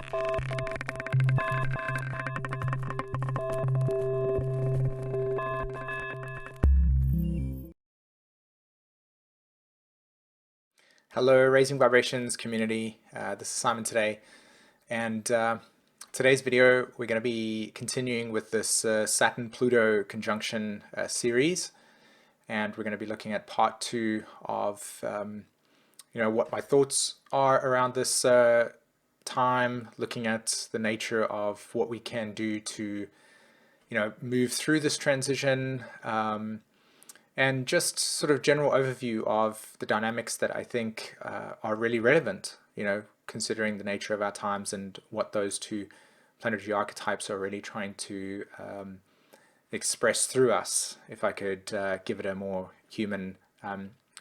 Hello, Raising Vibrations community. This is Simon today, and today's video we're going to be continuing with this Saturn Pluto Conjunction series, and we're going to be looking at part 2 of what my thoughts are around this time, looking at the nature of what we can do to move through this transition. And just sort of general overview of the dynamics that I think are really relevant, considering the nature of our times and what those two planetary archetypes are really trying to express through us, if I could give it a more human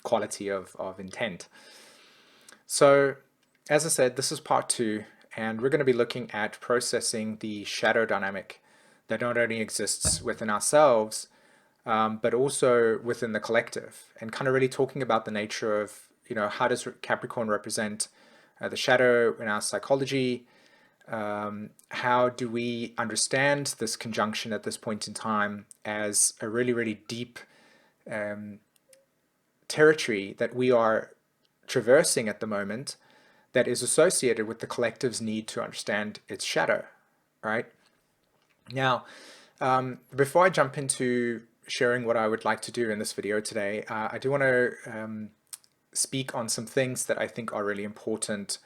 quality of intent. So, as I said, this is part 2, and we're going to be looking at processing the shadow dynamic that not only exists within ourselves, but also within the collective, and kind of really talking about the nature of, how does Capricorn represent the shadow in our psychology? How do we understand this conjunction at this point in time as a really, really deep territory that we are traversing at the moment that is associated with the collective's need to understand its shadow, right? Now, before I jump into sharing what I would like to do in this video today, I do want to speak on some things that I think are really important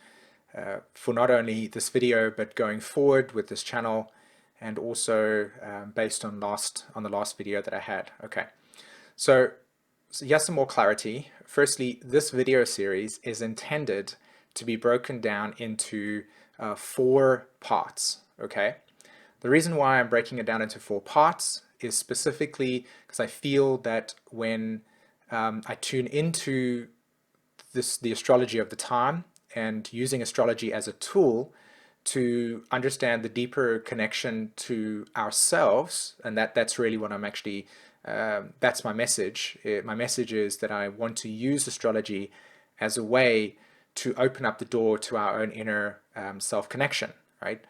for not only this video but going forward with this channel, and also based on the last video that I had. Okay, so yes, some more clarity. Firstly, this video series is intended to be broken down into 4 parts. Okay, the reason why I'm breaking it down into 4 parts is specifically because I feel that when I tune into the astrology of the time and using astrology as a tool to understand the deeper connection to ourselves, and that's really what I'm actually, that's my message. My message is that I want to use astrology as a way to open up the door to our own inner self-connection, right?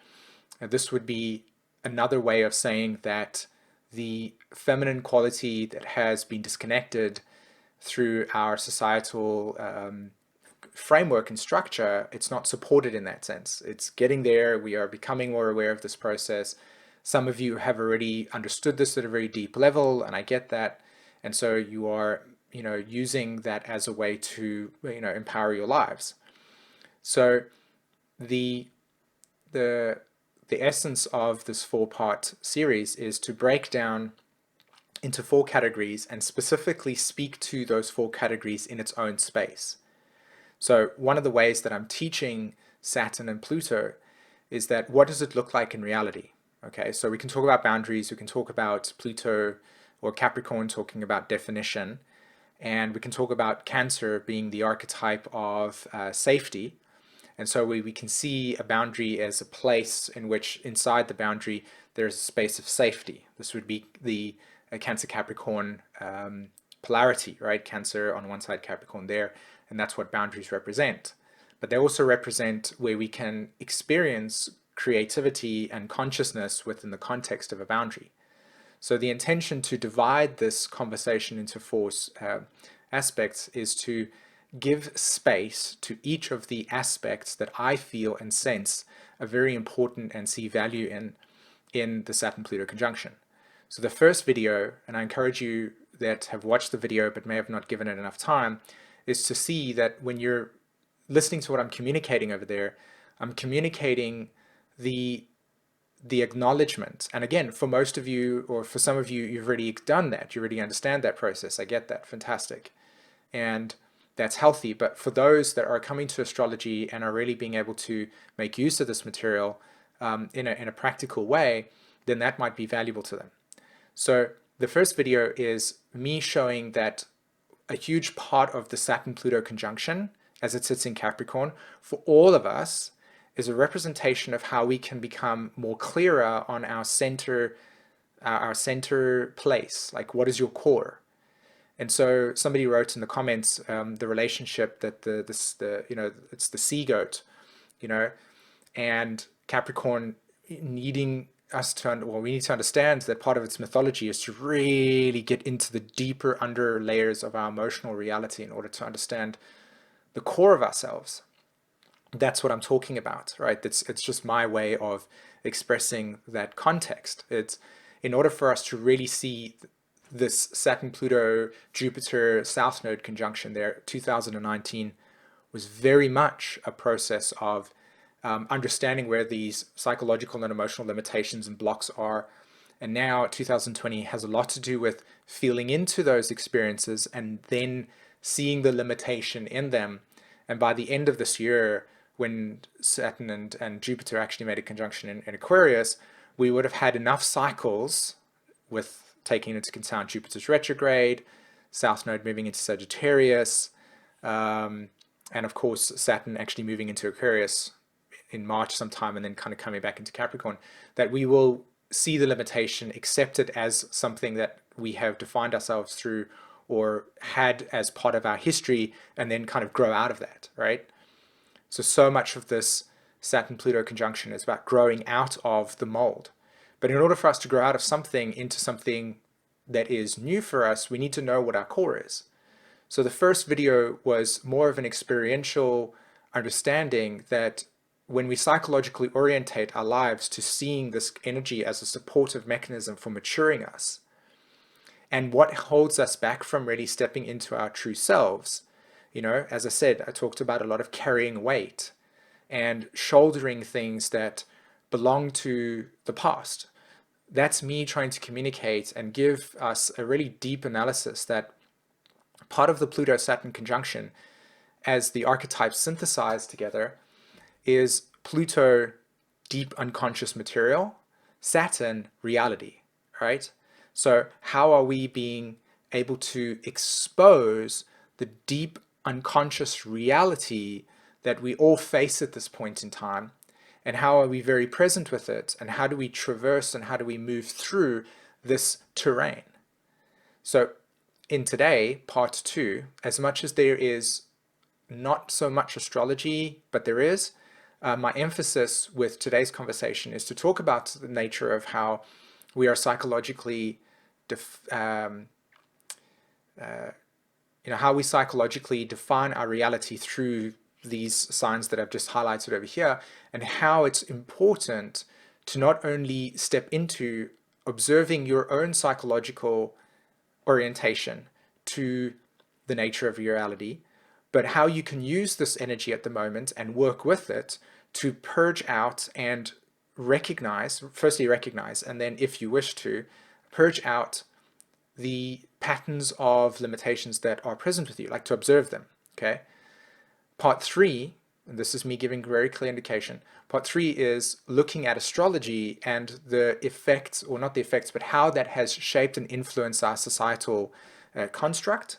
And this would be another way of saying that the feminine quality that has been disconnected through our societal framework and structure, it's not supported in that sense. It's getting there. We are becoming more aware of this process. Some of you have already understood this at a very deep level, and I get that. And so you are, using that as a way to, empower your lives. So the essence of this 4-part series is to break down into 4 categories and specifically speak to those 4 categories in its own space. So one of the ways that I'm teaching Saturn and Pluto is that what does it look like in reality? Okay, so we can talk about boundaries, we can talk about Pluto or Capricorn talking about definition, and we can talk about Cancer being the archetype of safety. And so we can see a boundary as a place in which inside the boundary there's a space of safety. This would be the Cancer-Capricorn polarity, right? Cancer on one side, Capricorn there, and that's what boundaries represent. But they also represent where we can experience creativity and consciousness within the context of a boundary. So the intention to divide this conversation into 4 aspects is to give space to each of the aspects that I feel and sense are very important and see value in the Saturn-Pluto conjunction. So the first video, and I encourage you that have watched the video but may have not given it enough time, is to see that when you're listening to what I'm communicating over there, I'm communicating the acknowledgement. And again, for most of you, or for some of you, you've already done that. You already understand that process. I get that. Fantastic. And that's healthy. But for those that are coming to astrology and are really being able to make use of this material in a practical way, then that might be valuable to them. So the first video is me showing that a huge part of the Saturn-Pluto conjunction, as it sits in Capricorn, for all of us, is a representation of how we can become more clearer on our center place. Like, what is your core? And so somebody wrote in the comments the relationship that it's the sea goat, and Capricorn needing us to, well, we need to understand that part of its mythology is to really get into the deeper under layers of our emotional reality in order to understand the core of ourselves. That's what I'm talking about, right? It's just my way of expressing that context. It's in order for us to really see this Saturn, Pluto, Jupiter, South Node conjunction there, 2019 was very much a process of understanding where these psychological and emotional limitations and blocks are. And now 2020 has a lot to do with feeling into those experiences and then seeing the limitation in them. And by the end of this year, when Saturn and Jupiter actually made a conjunction in Aquarius, we would have had enough cycles, with taking into account Jupiter's retrograde, South Node moving into Sagittarius, and of course Saturn actually moving into Aquarius in March sometime and then kind of coming back into Capricorn, that we will see the limitation, accept it as something that we have defined ourselves through or had as part of our history, and then kind of grow out of that, right? So much of this Saturn-Pluto conjunction is about growing out of the mold. But in order for us to grow out of something into something that is new for us, we need to know what our core is. So the first video was more of an experiential understanding that when we psychologically orientate our lives to seeing this energy as a supportive mechanism for maturing us, and what holds us back from really stepping into our true selves, you know, as I said, I talked about a lot of carrying weight and shouldering things that belong to the past. That's me trying to communicate and give us a really deep analysis that part of the Pluto-Saturn conjunction, as the archetypes synthesize together, is Pluto, deep unconscious material, Saturn, reality, right? So how are we being able to expose the deep unconscious reality that we all face at this point in time, and how are we very present with it, and how do we traverse and how do we move through this terrain? So in today, part 2, as much as there is not so much astrology, but there is, my emphasis with today's conversation is to talk about the nature of how we are psychologically how we psychologically define our reality through these signs that I've just highlighted over here, and how it's important to not only step into observing your own psychological orientation to the nature of your reality, but how you can use this energy at the moment and work with it to purge out and recognize, firstly recognize, and then if you wish to, purge out the patterns of limitations that are present with you, like to observe them, okay? Part 3, and this is me giving very clear indication, part 3 is looking at astrology and the effects, or not the effects, but how that has shaped and influenced our societal construct.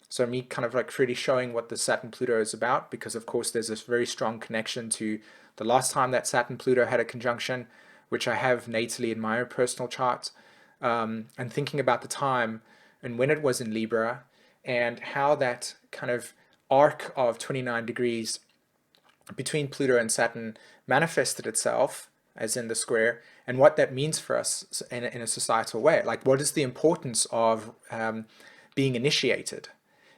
So me kind of like really showing what the Saturn-Pluto is about, because of course there's this very strong connection to the last time that Saturn-Pluto had a conjunction, which I have natally in my own personal chart, and thinking about the time and when it was in Libra, and how that kind of arc of 29 degrees between Pluto and Saturn manifested itself, as in the square, and what that means for us in a societal way. Like, what is the importance of being initiated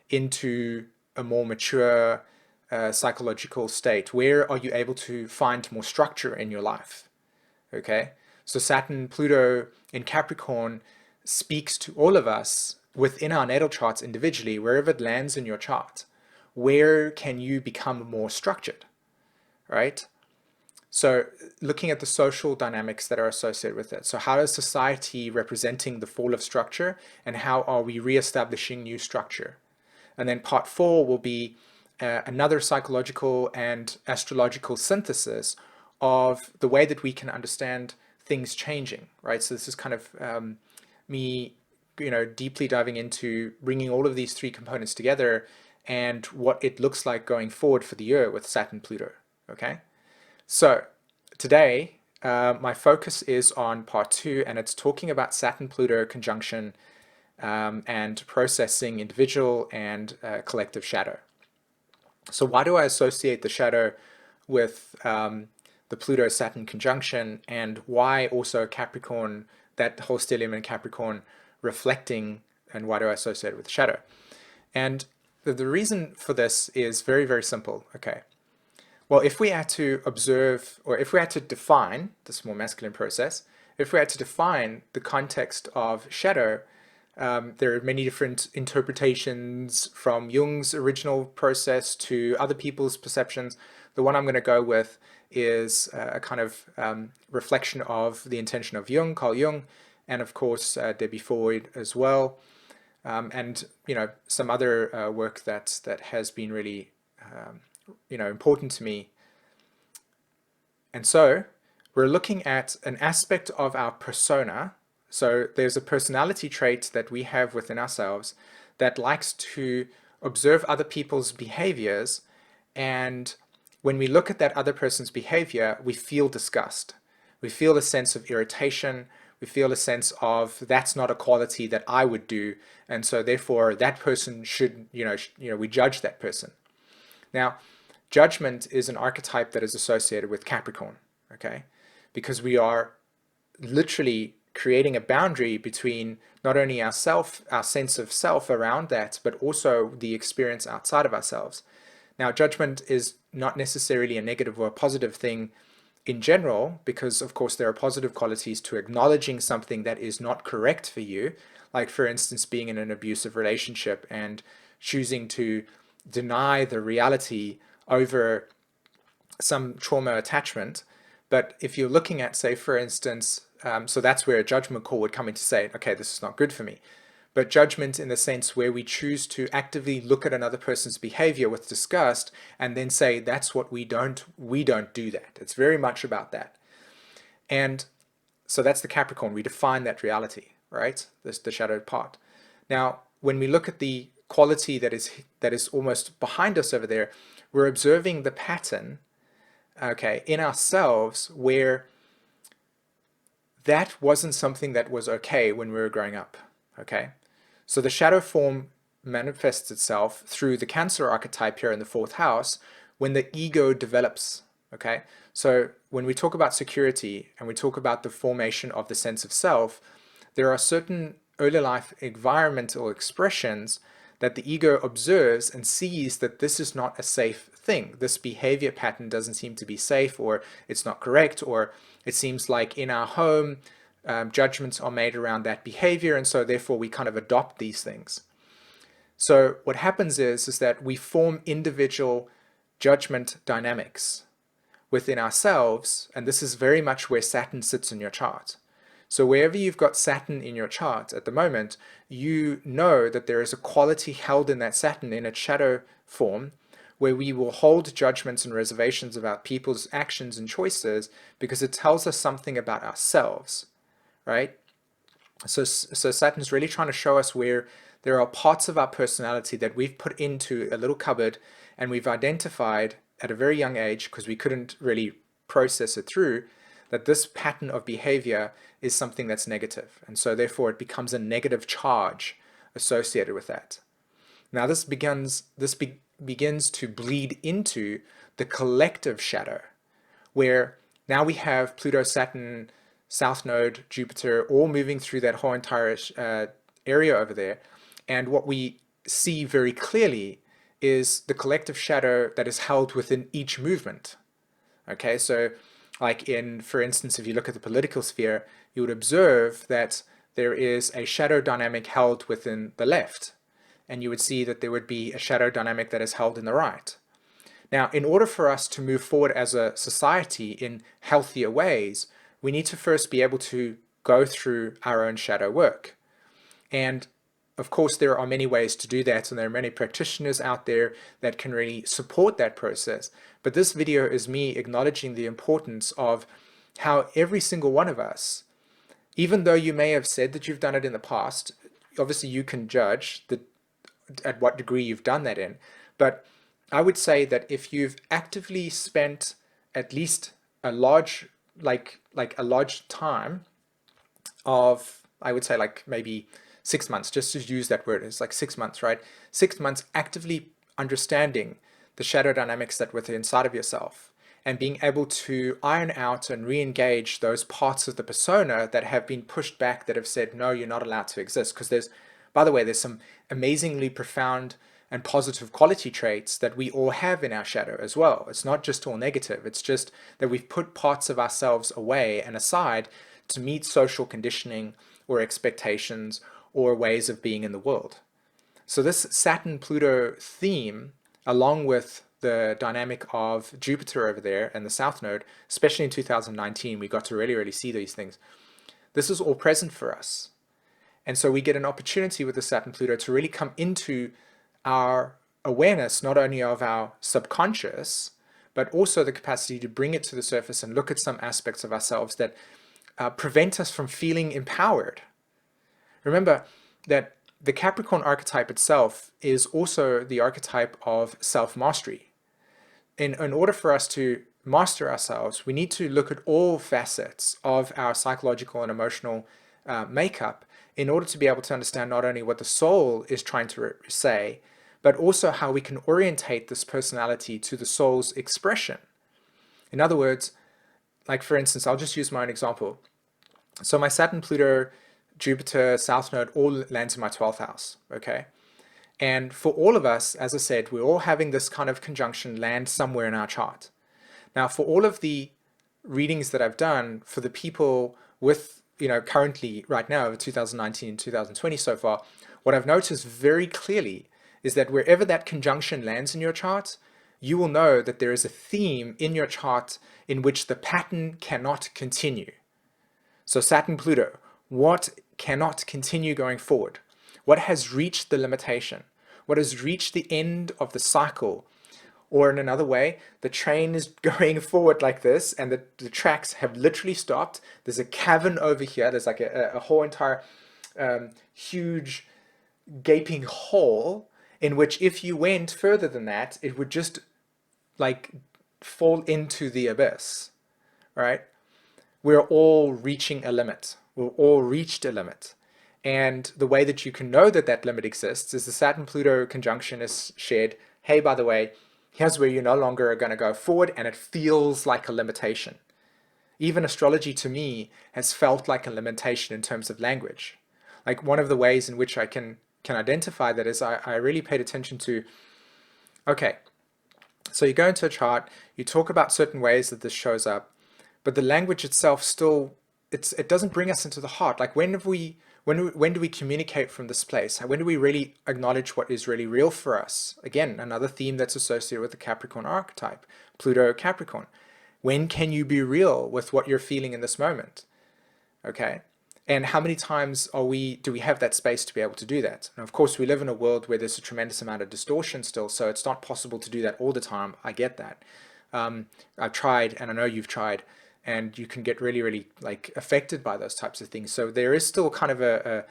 into a more mature psychological state? Where are you able to find more structure in your life? Okay, so Saturn, Pluto in Capricorn speaks to all of us within our natal charts individually, wherever it lands in your chart. Where can you become more structured, right? So looking at the social dynamics that are associated with it. So how is society representing the fall of structure, and how are we reestablishing new structure? And then part 4 will be another psychological and astrological synthesis of the way that we can understand things changing, right? So this is kind of me, deeply diving into bringing all of these 3 components together and what it looks like going forward for the year with Saturn Pluto, okay? So today, my focus is on part 2, and it's talking about Saturn Pluto conjunction and processing individual and collective shadow. So why do I associate the shadow with the Pluto-Saturn conjunction, and why also Capricorn, that whole stellium in Capricorn reflecting, and why do I associate it with shadow? And the reason for this is very, very simple. Okay. Well, if we had to observe, or if we had to define this more masculine process, if we had to define the context of shadow, there are many different interpretations from Jung's original process to other people's perceptions. The one I'm going to go with is a kind of reflection of the intention of Jung, Carl Jung, and of course Debbie Ford as well, and some other work that has been really important to me. And so we're looking at an aspect of our persona. So there's a personality trait that we have within ourselves that likes to observe other people's behaviors, and when we look at that other person's behavior, we feel disgust. We feel a sense of irritation. We feel a sense of, that's not a quality that I would do, and so therefore that person should, we judge that person. Now, judgment is an archetype that is associated with Capricorn, okay? Because we are literally creating a boundary between not only our sense of self around that, but also the experience outside of ourselves. Now, judgment is not necessarily a negative or a positive thing in general, because of course there are positive qualities to acknowledging something that is not correct for you, like for instance being in an abusive relationship and choosing to deny the reality over some trauma attachment. But if you're looking at, say, for instance, so that's where a judgment call would come in to say, okay, this is not good for me. But judgment in the sense where we choose to actively look at another person's behavior with disgust and then say, that's what we don't do that. It's very much about that. And so that's the Capricorn. We define that reality, right? This the shadowed part. Now, when we look at the quality that is almost behind us over there, we're observing the pattern, okay, in ourselves where that wasn't something that was okay when we were growing up, okay? So the shadow form manifests itself through the Cancer archetype here in the 4th house when the ego develops, okay? So when we talk about security and we talk about the formation of the sense of self, there are certain early life environmental expressions that the ego observes and sees that this is not a safe thing. This behavior pattern doesn't seem to be safe, or it's not correct, or it seems like in our home, judgments are made around that behavior, and so therefore we kind of adopt these things. So what happens is that we form individual judgment dynamics within ourselves, and this is very much where Saturn sits in your chart. So wherever you've got Saturn in your chart at the moment, you know that there is a quality held in that Saturn in its shadow form where we will hold judgments and reservations about people's actions and choices because it tells us something about ourselves, right? So Saturn's really trying to show us where there are parts of our personality that we've put into a little cupboard and we've identified at a very young age, because we couldn't really process it through, that this pattern of behavior is something that's negative, and so therefore it becomes a negative charge associated with that. Now this begins to bleed into the collective shadow, where now we have Pluto, Saturn, South Node, Jupiter, all moving through that whole entire area over there, and what we see very clearly is the collective shadow that is held within each movement. Okay, so like for instance, if you look at the political sphere, you would observe that there is a shadow dynamic held within the left, and you would see that there would be a shadow dynamic that is held in the right. Now, in order for us to move forward as a society in healthier ways, we need to first be able to go through our own shadow work. And of course, there are many ways to do that, and there are many practitioners out there that can really support that process. But this video is me acknowledging the importance of how every single one of us, even though you may have said that you've done it in the past, obviously you can judge at what degree you've done that in. But I would say that if you've actively spent at least a large, like a large time of, I would say like maybe 6 months, just to use that word, it's like 6 months, right? 6 months actively understanding the shadow dynamics that within inside of yourself, and being able to iron out and re-engage those parts of the persona that have been pushed back, that have said, no, you're not allowed to exist. Because there's, by the way, there's some amazingly profound and positive quality traits that we all have in our shadow as well. It's not just all negative. It's just that we've put parts of ourselves away and aside to meet social conditioning or expectations or ways of being in the world. So this Saturn-Pluto theme, along with the dynamic of Jupiter over there and the South Node, especially in 2019, we got to really see these things. This is all present for us. And so we get an opportunity with the Saturn-Pluto to really come into our awareness, not only of our subconscious, but also the capacity to bring it to the surface and look at some aspects of ourselves that prevent us from feeling empowered. Remember that the Capricorn archetype itself is also the archetype of self-mastery. In order for us to master ourselves, we need to look at all facets of our psychological and emotional makeup in order to be able to understand not only what the soul is trying to say, but also how we can orientate this personality to the soul's expression. In other words, like for instance, I'll just use my own example. So my Saturn, Pluto, Jupiter, South Node all lands in my 12th house, okay? And for all of us, as I said, we're all having this kind of conjunction land somewhere in our chart. Now, for all of the readings that I've done, for the people with, currently right now, 2019 and 2020 so far, what I've noticed very clearly is that wherever that conjunction lands in your chart, you will know that there is a theme in your chart in which the pattern cannot continue. So Saturn, Pluto, what cannot continue going forward? What has reached the limitation? What has reached the end of the cycle? Or in another way, the train is going forward like this and the tracks have literally stopped. There's a cavern over here. There's like a whole entire huge gaping hole in which if you went further than that, it would just like fall into the abyss, right? We're all reaching a limit. We've all reached a limit. And the way that you can know that that limit exists is the Saturn-Pluto conjunction is shared. Hey, by the way, here's where you no longer are going to go forward, and it feels like a limitation. Even astrology to me has felt like a limitation in terms of language. Like one of the ways in which I can identify that is I really paid attention to, okay, so you go into a chart, you talk about certain ways that this shows up, but the language itself still, it doesn't bring us into the heart. Like when do we communicate from this place? When do we really acknowledge what is really real for us? Again, another theme that's associated with the Capricorn archetype, Pluto Capricorn. When can you be real with what you're feeling in this moment? Okay. And how many times do we have that space to be able to do that? And of course, we live in a world where there's a tremendous amount of distortion still, so it's not possible to do that all the time. I get that. I've tried, and I know you've tried, and you can get really like affected by those types of things. So there is still kind of a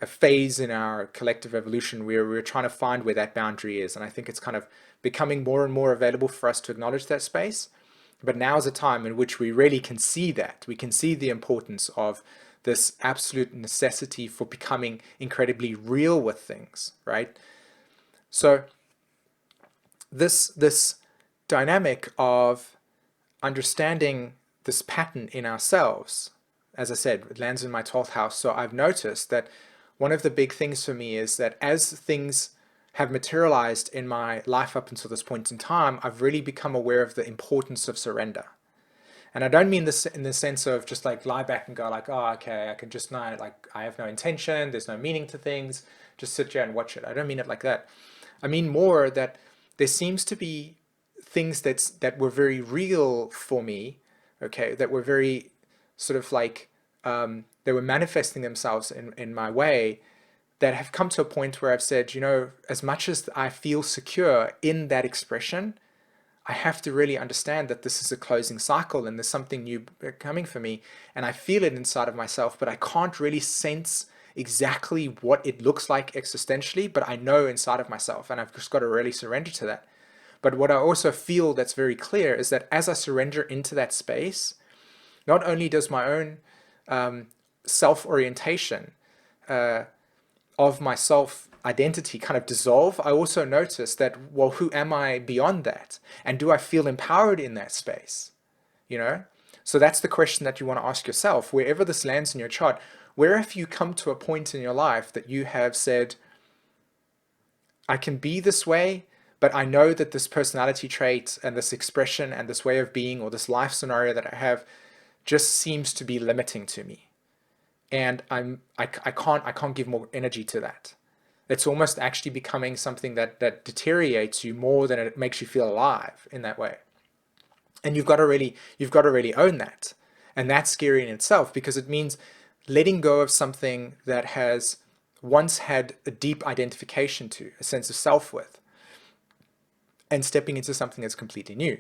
phase in our collective evolution where we're trying to find where that boundary is. And I think it's kind of becoming more and more available for us to acknowledge that space. But now is a time in which we really can see that. We can see the importance of this absolute necessity for becoming incredibly real with things, right? So this dynamic of understanding this pattern in ourselves, as I said, it lands in my 12th house. So I've noticed that one of the big things for me is that as things have materialized in my life up until this point in time, I've really become aware of the importance of surrender. And I don't mean this in the sense of just like lie back and go like, oh, okay, I can just not, like, I have no intention, there's no meaning to things, just sit here and watch it. I don't mean it like that. I mean more that there seems to be things that were very real for me, okay, that were very sort of like, they were manifesting themselves in my way, that have come to a point where I've said, as much as I feel secure in that expression, I have to really understand that this is a closing cycle and there's something new coming for me, and I feel it inside of myself, but I can't really sense exactly what it looks like existentially, but I know inside of myself, and I've just got to really surrender to that. But what I also feel that's very clear is that as I surrender into that space, not only does my own self-orientation of myself identity kind of dissolve, I also notice that, well, who am I beyond that? And do I feel empowered in that space? You know? So that's the question that you want to ask yourself. Wherever this lands in your chart, where have you come to a point in your life that you have said, I can be this way, but I know that this personality trait and this expression and this way of being or this life scenario that I have just seems to be limiting to me. And I can't give more energy to that. It's almost actually becoming something that deteriorates you more than it makes you feel alive in that way. And you've got to really own that. And that's scary in itself, because it means letting go of something that has once had a deep identification to, a sense of self-worth, and stepping into something that's completely new,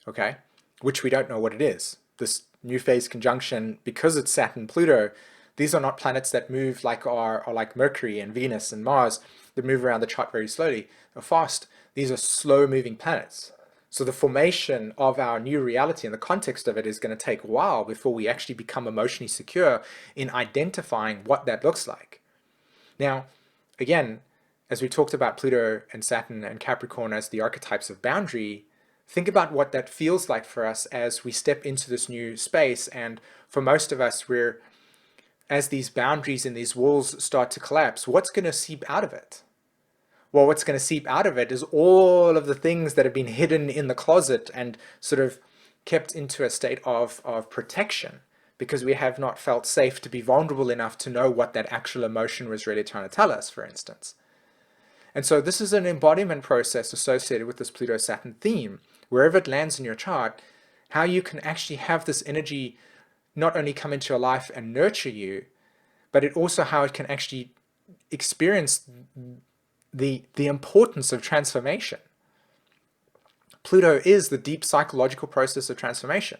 okay? Which we don't know what it is. This new phase conjunction, because it's Saturn Pluto, these are not planets that move like are like Mercury and Venus and Mars, that move around the chart very slowly or fast. These are slow moving planets. So the formation of our new reality and the context of it is going to take a while before we actually become emotionally secure in identifying what that looks like. Now, again, as we talked about Pluto and Saturn and Capricorn as the archetypes of boundary, think about what that feels like for us as we step into this new space. And for most of us, as these boundaries and these walls start to collapse, what's going to seep out of it? Well, what's going to seep out of it is all of the things that have been hidden in the closet and sort of kept into a state of protection, because we have not felt safe to be vulnerable enough to know what that actual emotion was really trying to tell us, for instance. And so this is an embodiment process associated with this Pluto-Saturn theme. Wherever it lands in your chart, how you can actually have this energy not only come into your life and nurture you, but it also how it can actually experience the importance of transformation. Pluto is the deep psychological process of transformation.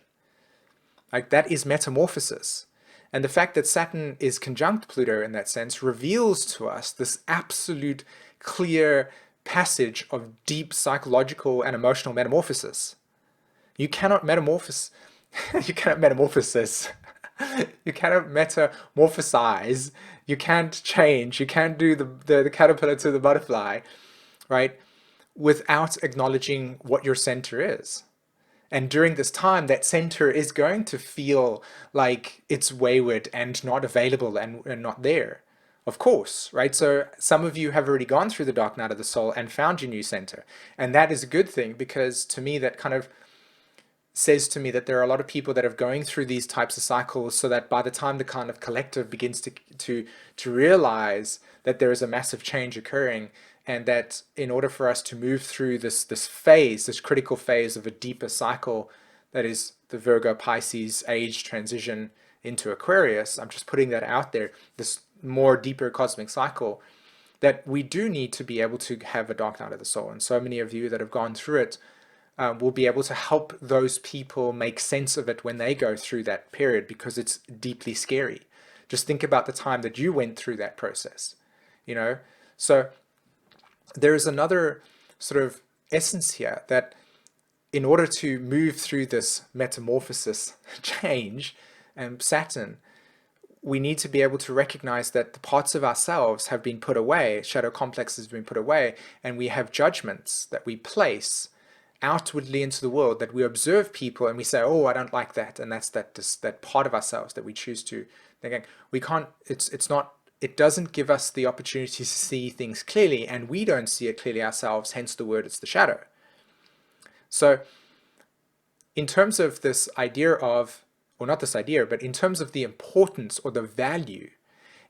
Like, that is metamorphosis. And the fact that Saturn is conjunct Pluto in that sense reveals to us this absolute clear passage of deep psychological and emotional metamorphosis. You cannot metamorphose, you cannot metamorphosis, you cannot metamorphosize, you can't change, you can't do the caterpillar to the butterfly, right, without acknowledging what your center is. And during this time, that center is going to feel like it's wayward and not available and not there. Of course, right? So some of you have already gone through the dark night of the soul and found your new center. And that is a good thing, because to me, that kind of says to me that there are a lot of people that are going through these types of cycles, so that by the time the kind of collective begins to realize that there is a massive change occurring, and that in order for us to move through this phase, this critical phase of a deeper cycle, that is the Virgo Pisces age transition into Aquarius, I'm just putting that out there, this more deeper cosmic cycle, that we do need to be able to have a dark night of the soul. And so many of you that have gone through it will be able to help those people make sense of it when they go through that period, because it's deeply scary. Just think about the time that you went through that process, you know? So there is another sort of essence here, that in order to move through this metamorphosis change and Saturn, we need to be able to recognize that the parts of ourselves have been put away, shadow complexes have been put away, and we have judgments that we place outwardly into the world, that we observe people and we say, oh, I don't like that, and that's that part of ourselves that we choose to. Again, we can't, it's not, it doesn't give us the opportunity to see things clearly, and we don't see it clearly ourselves, hence the word, it's the shadow. So in terms of this idea of, or not this idea, but in terms of the importance or the value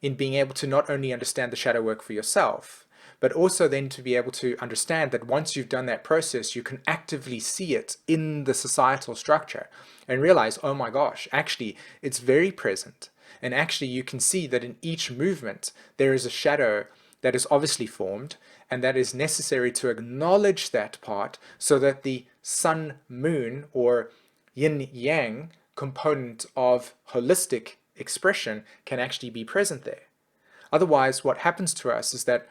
in being able to not only understand the shadow work for yourself, but also then to be able to understand that once you've done that process, you can actively see it in the societal structure and realize, oh my gosh, actually, it's very present. And actually, you can see that in each movement, there is a shadow that is obviously formed, and that is necessary to acknowledge that part so that the sun, moon, or yin-yang component of holistic expression can actually be present there. Otherwise, what happens to us is that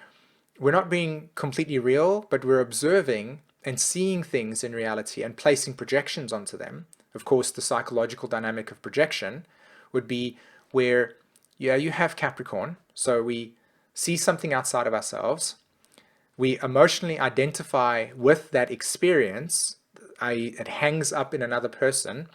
we're not being completely real, but we're observing and seeing things in reality and placing projections onto them. Of course, the psychological dynamic of projection would be where, yeah, you have Capricorn, so we see something outside of ourselves, we emotionally identify with that experience, i.e. it hangs up in another person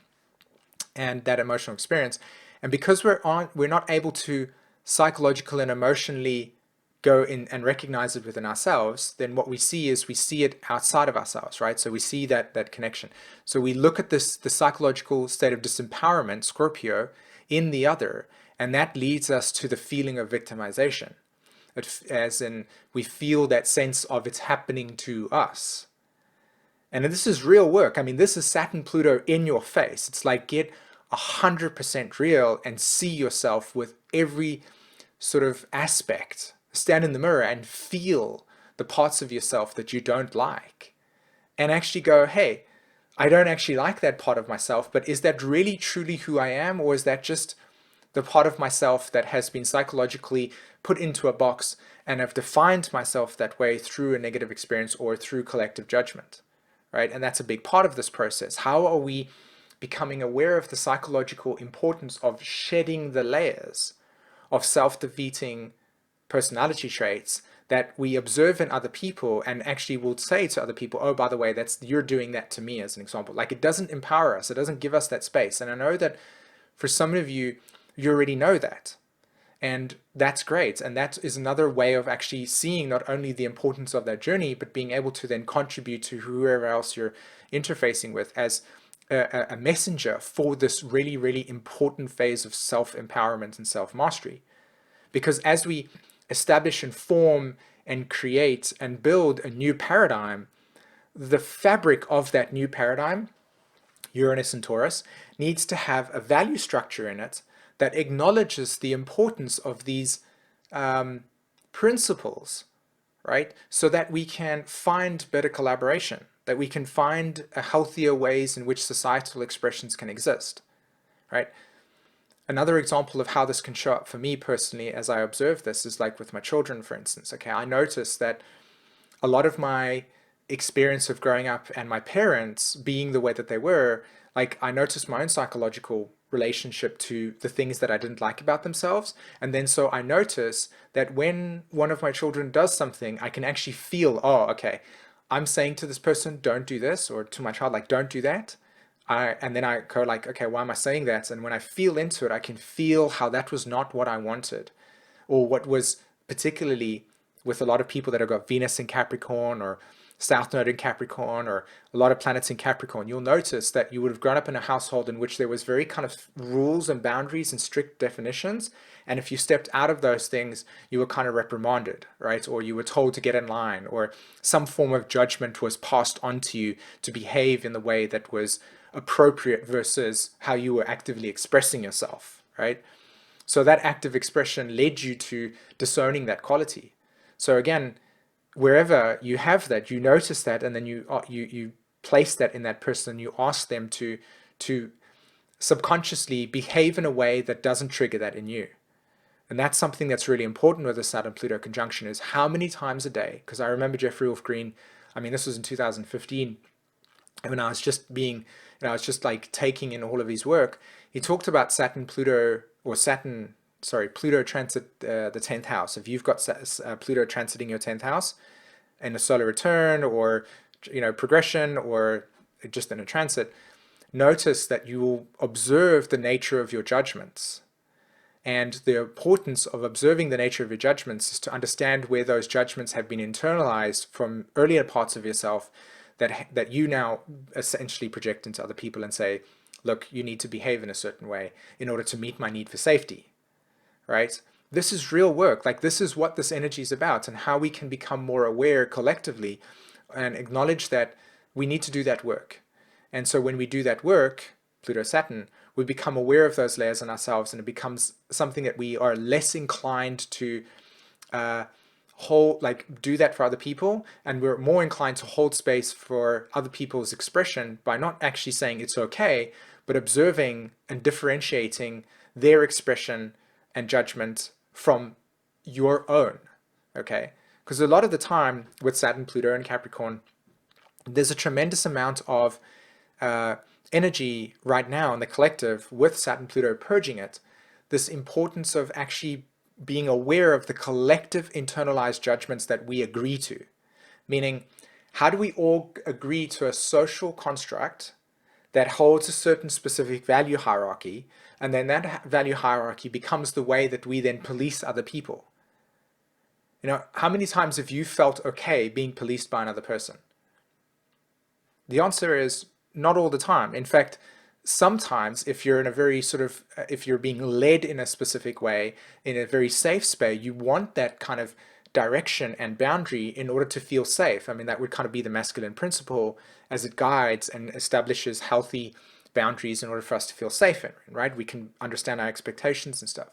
and that emotional experience. And because we're not able to psychologically and emotionally go in and recognize it within ourselves, then what we see is we see it outside of ourselves, right? So we see that connection. So we look at the psychological state of disempowerment, Scorpio, in the other, and that leads us to the feeling of victimization. As in, we feel that sense of it's happening to us. And this is real work. I mean, this is Saturn Pluto in your face. It's like get 100% real and see yourself with every sort of aspect. Stand in the mirror and feel the parts of yourself that you don't like. And actually go, hey, I don't actually like that part of myself, but is that really truly who I am? Or is that just the part of myself that has been psychologically put into a box and have defined myself that way through a negative experience or through collective judgment, right? And that's a big part of this process. How are we becoming aware of the psychological importance of shedding the layers of self-defeating personality traits that we observe in other people and actually will say to other people, oh, by the way, you're doing that to me, as an example. Like, it doesn't empower us. It doesn't give us that space. And I know that for some of you, you already know that. And that's great. And that is another way of actually seeing not only the importance of that journey, but being able to then contribute to whoever else you're interfacing with as a messenger for this really, really important phase of self-empowerment and self-mastery. Because as we establish and form and create and build a new paradigm, the fabric of that new paradigm, Uranus and Taurus, needs to have a value structure in it that acknowledges the importance of these principles, right? So that we can find better collaboration, that we can find healthier ways in which societal expressions can exist, right? Another example of how this can show up for me personally as I observe this is like with my children, for instance. Okay, I noticed that a lot of my experience of growing up and my parents being the way that they were, like I noticed my own psychological relationship to the things that I didn't like about themselves. And then so I notice that when one of my children does something, I can actually feel, oh, okay, I'm saying to this person, don't do this, or to my child, like, don't do that. And then I go like, okay, why am I saying that? And when I feel into it, I can feel how that was not what I wanted, or what was particularly with a lot of people that have got Venus in Capricorn or South Node in Capricorn or a lot of planets in Capricorn. You'll notice that you would have grown up in a household in which there was very kind of rules and boundaries and strict definitions. And if you stepped out of those things, you were kind of reprimanded, right? Or you were told to get in line, or some form of judgment was passed on to you to behave in the way that was appropriate versus how you were actively expressing yourself, right? So that active expression led you to disowning that quality. So again, wherever you have that, you notice that, and then you place that in that person. You ask them to subconsciously behave in a way that doesn't trigger that in you. And that's something that's really important with the Saturn Pluto conjunction, is how many times a day, because I remember Jeffrey Wolf Green, I mean, this was in 2015, when I was just I was just like taking in all of his work. He talked about Pluto transit the 10th house. If you've got Pluto transiting your 10th house in a solar return, or progression, or just in a transit, notice that you will observe the nature of your judgments. And the importance of observing the nature of your judgments is to understand where those judgments have been internalized from earlier parts of yourself that you now essentially project into other people and say, look, you need to behave in a certain way in order to meet my need for safety, right? This is real work. Like, this is what this energy is about, and how we can become more aware collectively and acknowledge that we need to do that work. And so when we do that work, Pluto Saturn, we become aware of those layers in ourselves, and it becomes something that we are less inclined to do that for other people, and we're more inclined to hold space for other people's expression by not actually saying it's okay, but observing and differentiating their expression and judgment from your own. Okay, because a lot of the time with Saturn, Pluto, and Capricorn, there's a tremendous amount of energy right now in the collective with Saturn, Pluto purging it, this importance of actually being aware of the collective internalized judgments that we agree to. Meaning, how do we all agree to a social construct that holds a certain specific value hierarchy, and then that value hierarchy becomes the way that we then police other people? You know, how many times have you felt okay being policed by another person? The answer is not all the time. In fact, sometimes if you're in a very sort of, if you're being led in a specific way, in a very safe space, you want that kind of direction and boundary in order to feel safe. I mean, that would kind of be the masculine principle as it guides and establishes healthy boundaries in order for us to feel safe in, right? We can understand our expectations and stuff.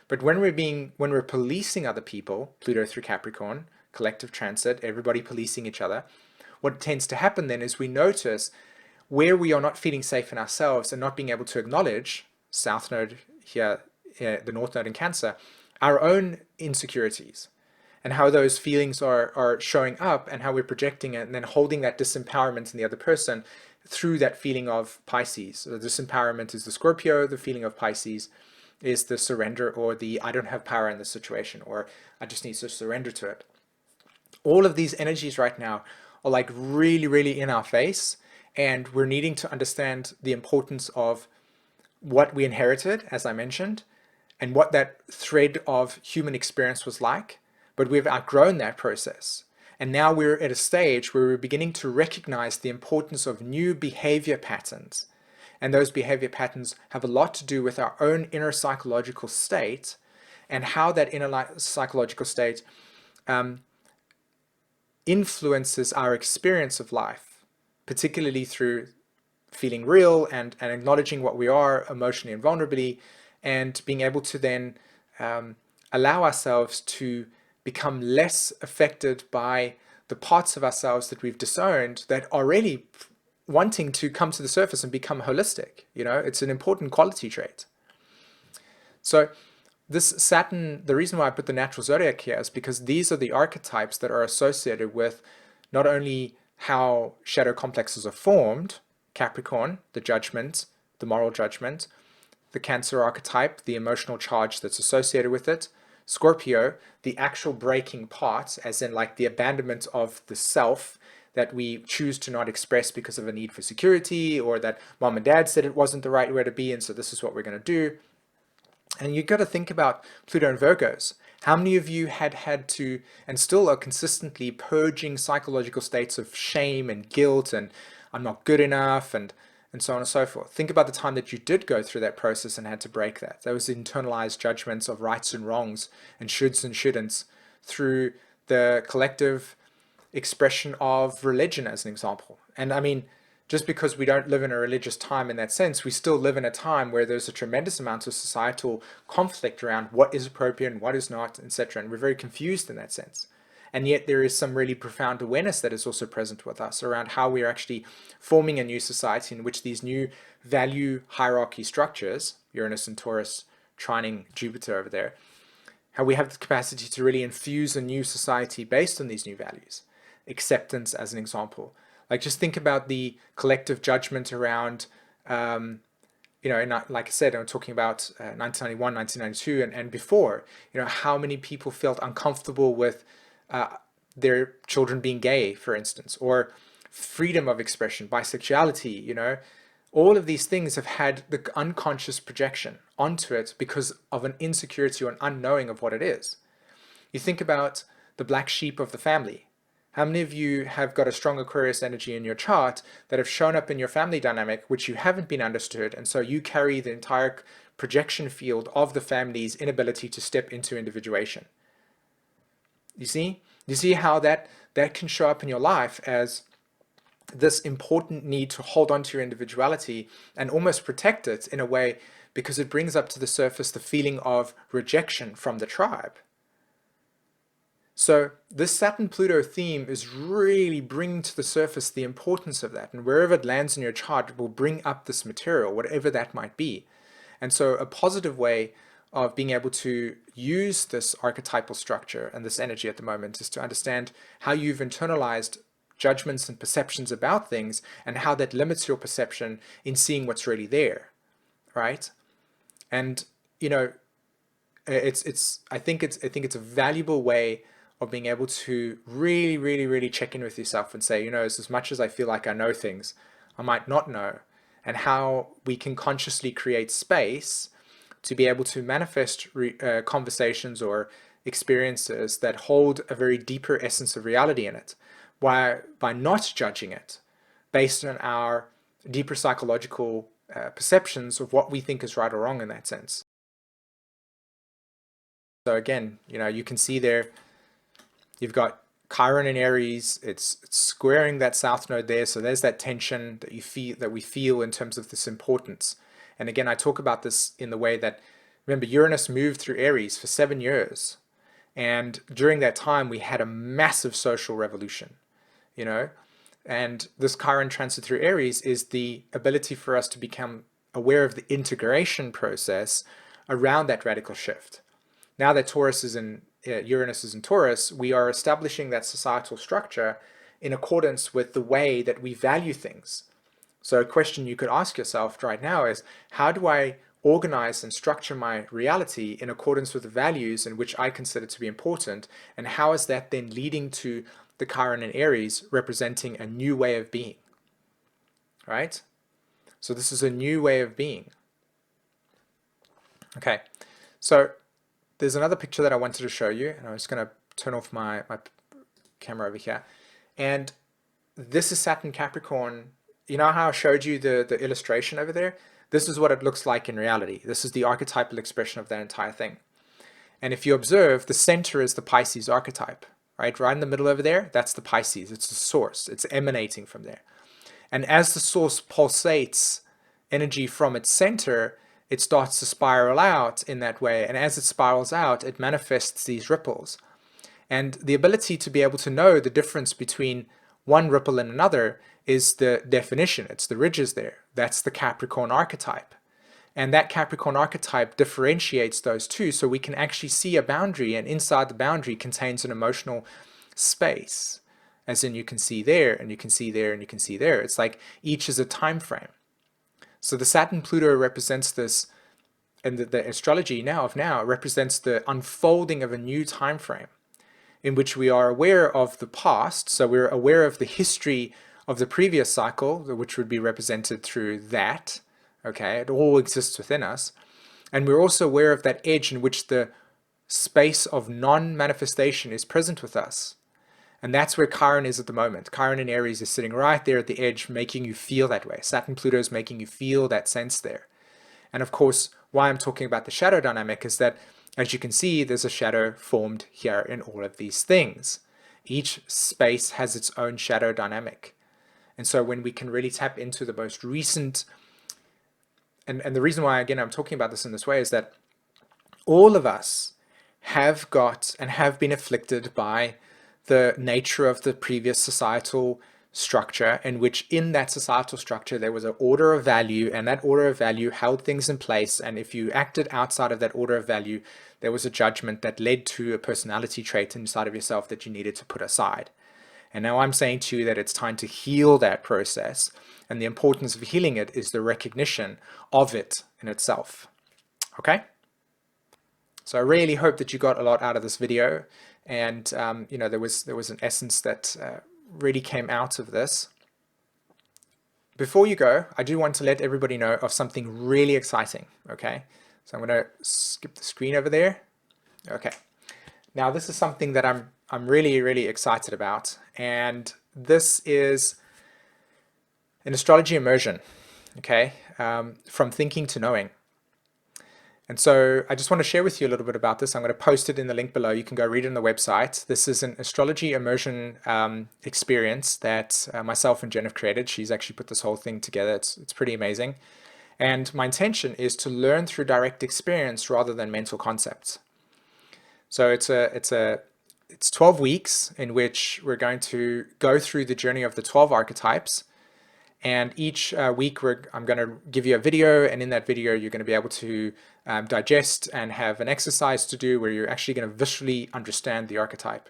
But when we're policing other people, Pluto through Capricorn, collective transit, everybody policing each other, what tends to happen then is we notice where we are not feeling safe in ourselves and not being able to acknowledge, South Node here, the North Node in Cancer, our own insecurities and how those feelings are showing up and how we're projecting it and then holding that disempowerment in the other person through that feeling of Pisces. So the disempowerment is the Scorpio, the feeling of Pisces is the surrender or the I don't have power in this situation, or I just need to surrender to it. All of these energies right now are like really, really in our face, and we're needing to understand the importance of what we inherited, as I mentioned, and what that thread of human experience was like, but we've outgrown that process. And now we're at a stage where we're beginning to recognize the importance of new behavior patterns. And those behavior patterns have a lot to do with our own inner psychological state and how that inner psychological state influences our experience of life, particularly through feeling real and acknowledging what we are emotionally and vulnerably, and being able to then allow ourselves to become less affected by the parts of ourselves that we've disowned that are really wanting to come to the surface and become holistic. You know, it's an important quality trait. So this Saturn, the reason why I put the natural zodiac here is because these are the archetypes that are associated with not only how shadow complexes are formed, Capricorn, the judgment, the moral judgment, the Cancer archetype, the emotional charge that's associated with it, Scorpio, the actual breaking part, as in like the abandonment of the self that we choose to not express because of a need for security, or that mom and dad said it wasn't the right way to be, and so this is what we're going to do. And you've got to think about Pluto and Virgos. How many of you had to, and still are consistently purging psychological states of shame and guilt and I'm not good enough and so on and so forth? Think about the time that you did go through that process and had to break that. Those internalized judgments of rights and wrongs and shoulds and shouldn'ts through the collective expression of religion, as an example. And I mean, just because we don't live in a religious time in that sense, we still live in a time where there's a tremendous amount of societal conflict around what is appropriate and what is not, etc. And we're very confused in that sense. And yet there is some really profound awareness that is also present with us around how we're actually forming a new society in which these new value hierarchy structures, Uranus and Taurus trining Jupiter over there, how we have the capacity to really infuse a new society based on these new values. Acceptance, as an example. Like, just think about the collective judgment around, you know, like I said, I'm talking about 1991, 1992, and before, you know, how many people felt uncomfortable with their children being gay, for instance, or freedom of expression, bisexuality, you know. All of these things have had the unconscious projection onto it because of an insecurity or an unknowing of what it is. You think about the black sheep of the family. How many of you have got a strong Aquarius energy in your chart that have shown up in your family dynamic, which you haven't been understood, and so you carry the entire projection field of the family's inability to step into individuation? You see? You see how that can show up in your life as this important need to hold on to your individuality and almost protect it in a way, because it brings up to the surface the feeling of rejection from the tribe. So this Saturn-Pluto theme is really bringing to the surface the importance of that, and wherever it lands in your chart, it will bring up this material, whatever that might be. And so a positive way of being able to use this archetypal structure and this energy at the moment is to understand how you've internalized judgments and perceptions about things and how that limits your perception in seeing what's really there, right? And, you know, I think it's a valuable way of being able to really check in with yourself and say, as much as I feel like I know things, I might not know, and how we can consciously create space to be able to manifest conversations or experiences that hold a very deeper essence of reality in it, by not judging it based on our deeper psychological perceptions of what we think is right or wrong in that sense. So again, you can see there, you've got Chiron in Aries, it's squaring that south node there, so there's that tension that we feel in terms of this importance. And again, I talk about this in the way that, remember, Uranus moved through Aries for 7 years, and during that time we had a massive social revolution, and this Chiron transit through Aries is the ability for us to become aware of the integration process around that radical shift. Now that Uranus is in Taurus, we are establishing that societal structure in accordance with the way that we value things. So a question you could ask yourself right now is, how do I organize and structure my reality in accordance with the values in which I consider to be important? And how is that then leading to the Chiron in Aries representing a new way of being? Right? So this is a new way of being. Okay, so there's another picture that I wanted to show you, and I'm just going to turn off my camera over here. And this is Saturn Capricorn. You know how I showed you the illustration over there? This is what it looks like in reality. This is the archetypal expression of that entire thing. And if you observe, the center is the Pisces archetype, right? Right in the middle over there, that's the Pisces. It's the source. It's emanating from there. And as the source pulsates energy from its center, it starts to spiral out in that way. And as it spirals out, it manifests these ripples. And the ability to be able to know the difference between one ripple and another is the definition. It's the ridges there. That's the Capricorn archetype. And that Capricorn archetype differentiates those two, so we can actually see a boundary, and inside the boundary contains an emotional space. As in, you can see there, and you can see there, and you can see there. It's like each is a time frame. So the Saturn Pluto represents this, and the astrology now represents the unfolding of a new time frame in which we are aware of the past. So we're aware of the history of the previous cycle, which would be represented through that. Okay, it all exists within us. And we're also aware of that edge in which the space of non-manifestation is present with us. And that's where Chiron is at the moment. Chiron in Aries is sitting right there at the edge, making you feel that way. Saturn Pluto is making you feel that sense there. And of course, why I'm talking about the shadow dynamic is that, as you can see, there's a shadow formed here in all of these things. Each space has its own shadow dynamic. And so when we can really tap into the most recent, and the reason why, again, I'm talking about this in this way is that all of us have got and have been afflicted by the nature of the previous societal structure, in which in that societal structure there was an order of value, and that order of value held things in place, and if you acted outside of that order of value, there was a judgment that led to a personality trait inside of yourself that you needed to put aside. And now I'm saying to you that it's time to heal that process, and the importance of healing it is the recognition of it in itself. Okay? So I really hope that you got a lot out of this video, and there was an essence that really came out of this. Before you go, I do want to let everybody know of something really exciting. Okay, so I'm going to skip the screen over there. Okay, now this is something that I'm really excited about, and this is an astrology immersion. Okay, from thinking to knowing. And so I just want to share with you a little bit about this. I'm going to post it in the link below. You can go read it on the website. This is an astrology immersion experience that myself and Jen have created. She's actually put this whole thing together. It's pretty amazing. And my intention is to learn through direct experience rather than mental concepts. So it's 12 weeks in which we're going to go through the journey of the 12 archetypes. And each week I'm going to give you a video, and in that video you're going to be able to digest and have an exercise to do where you're actually going to visually understand the archetype.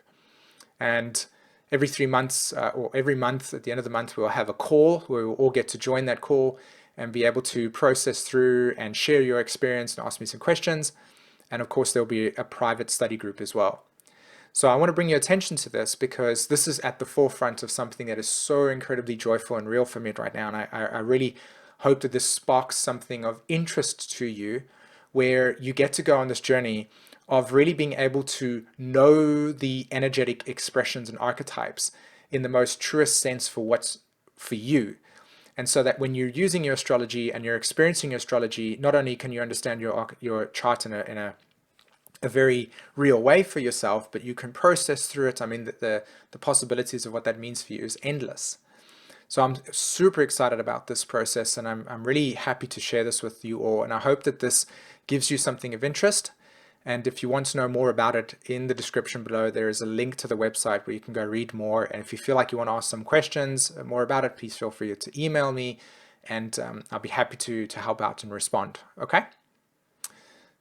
And every 3 months or every month at the end of the month we'll have a call where we'll all get to join that call and be able to process through and share your experience and ask me some questions. And of course, there'll be a private study group as well. So I want to bring your attention to this because this is at the forefront of something that is so incredibly joyful and real for me right now. And I really hope that this sparks something of interest to you, where you get to go on this journey of really being able to know the energetic expressions and archetypes in the most truest sense for what's for you. And so that when you're using your astrology and you're experiencing your astrology, not only can you understand your chart in a very real way for yourself, but you can process through it. I mean, the possibilities of what that means for you is endless. So I'm super excited about this process, and I'm really happy to share this with you all. And I hope that this gives you something of interest. And if you want to know more about it, in the description below, there is a link to the website where you can go read more. And if you feel like you want to ask some questions more about it, please feel free to email me, and I'll be happy to help out and respond. Okay?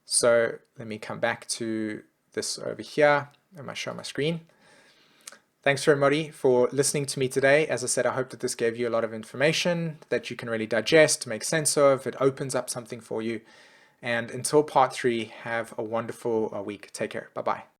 So let me come back to this over here. I might show my screen. Thanks everybody for listening to me today. As I said, I hope that this gave you a lot of information that you can really digest, make sense of. It opens up something for you. And until part 3, have a wonderful week. Take care. Bye-bye.